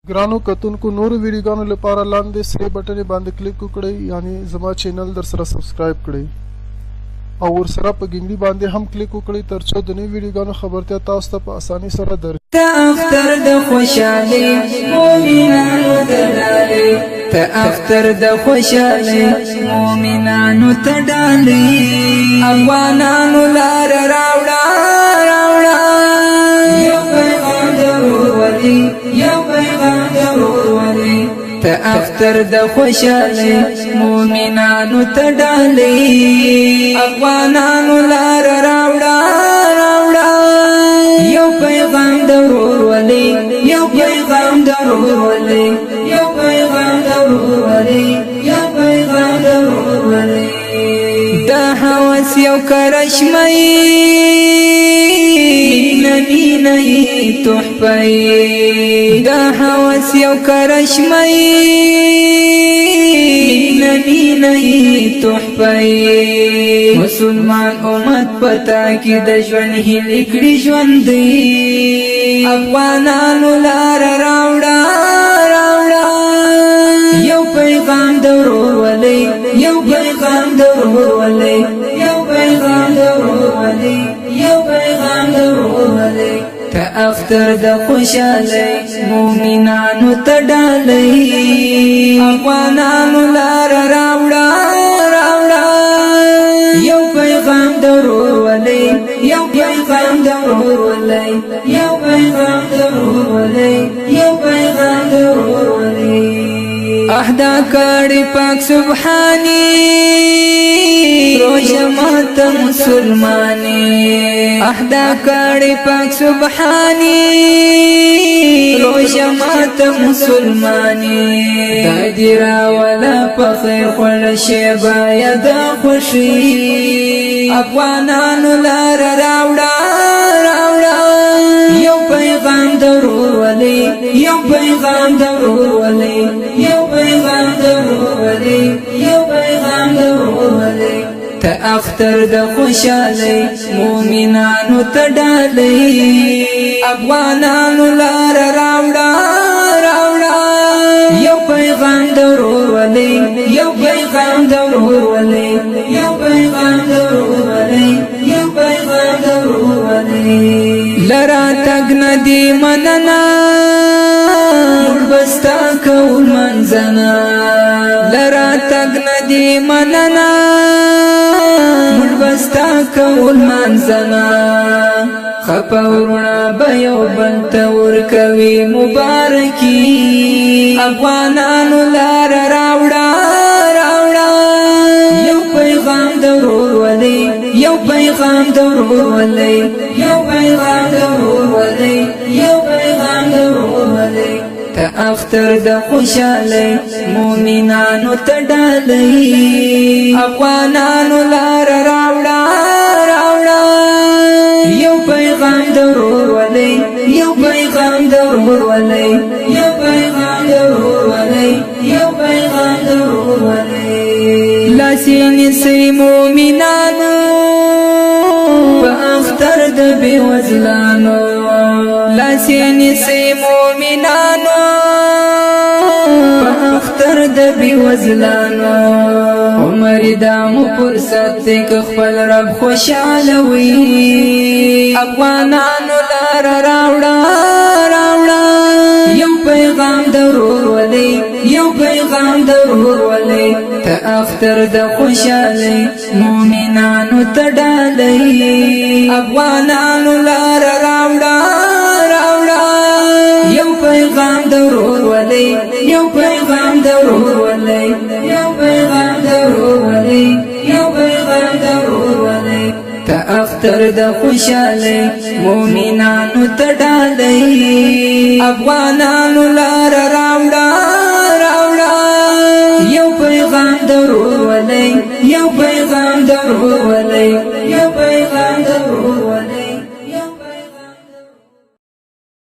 ګرانو کتونکو نورو ویډیوګانو لپاره لاندې سری بټن باندې کلیک وکړئ یعنی زما چینل در سره سبسکرایب کړئ او ورسره په ګنګړي باندې هم کلیک وکړئ ترڅو د نوي ویډیوګانو خبرتیا تاسو ته په اسانۍ سره درځي ته اختر د خوشالۍ مؤمنانو ته ډالۍ ته اختر د خوشالۍ مؤمنانو ته ډالۍ افغانانو لار راوړه راوړه یو پیغام د ورورولۍ یو پیغام د ورورولۍ ته اختر د خوشالۍ مؤمنانو ته ډالۍ افغانانو لار راوړه راوړه یو پیغام د ورورولۍ یو پیغام د ورورولۍ یو پیغام د ورورولۍ یو پیغام د ورورولۍ دا هوس یو کرشمۍ نبی نه تحفه دا هوس یو کرشمۍ نبی نه تحفه مسلمان امت پتا کی د ژوند هیلې کړي ژوند افغانانو لار راوړه راوړه یو پیغام د ورورولۍ یو پیغام د ورورولۍ یو پیغام د ورورولۍ یو پیغام د ورورولۍ ته اختر د خوشالۍ مؤمنانو ته ډالۍ افغانانو لار راوړه راوړه یو پیغام د ورورولۍ یو پیغام د ورورولۍ یو پیغام د ورورولۍ یو پیغام د ورورولۍ اهدا کړي پاک سبحانی روزه مات مسلمانی اهدا کړي پاک سبحانی روزه مات مسلمانی دایرا ولا فخر خل شی باید خوشی افغانانو لار راوړه راوړه یو پیغام د ورورولۍ یو پیغام د ورورولۍ یو پیغام د ورورولۍ یو پیغام د ورورولۍ ته اختر د خوشالۍ مؤمنانو ته ډالۍ افغانانو لار راوړه راوړه یو پیغام د ورورولۍ یو پیغام د ورورولۍ یو پیغام د ورورولۍ یو پیغام د ورورولۍ لرا تګ ندی مننا بستا کول منزنا لرا تګ ندی مننا بستا کول منزنا خپورنا بیو بل تور کوي مبارکی افغانانو لار راوړه راوړه یو پیغام د ورورولۍ یو پیغام د ورورولۍ یو پیغام د ورورولۍ یو پیغام د ورورولۍ ته اختر د خوشالۍ مؤمنانو ته ډالۍ افغانانو لار راوړه راوړه یو پیغام د ورورولۍ یو پیغام د ورورولۍ یو پیغام د ورورولۍ یو پیغام د ورورولۍ لاسینې سری مؤمنانو په اختر د بېوزلانو لاسینې سری مؤمنانو په اختر د بېوزلانو عمر دامو فرصت دی که خپل رب خوشاله وي افغانانو لار راوړه راوړه یو پیغام د ورورولۍ یو پیغام د ورورولۍ ته اختر د خوشالۍ مؤمنانو ته ډالۍ افغانانو لار راوړه راوړه یو پیغام د ورورولۍ یو پیغام د ورورولۍ یو پیغام د ورورولۍ یو پیغام د ورورولۍ ته اختر د خوشالۍ مؤمنانو ته ډالۍ افغانانو لار راوړه راوړه یو پیغام د ورورولۍ یو پیغام د ورورولۍ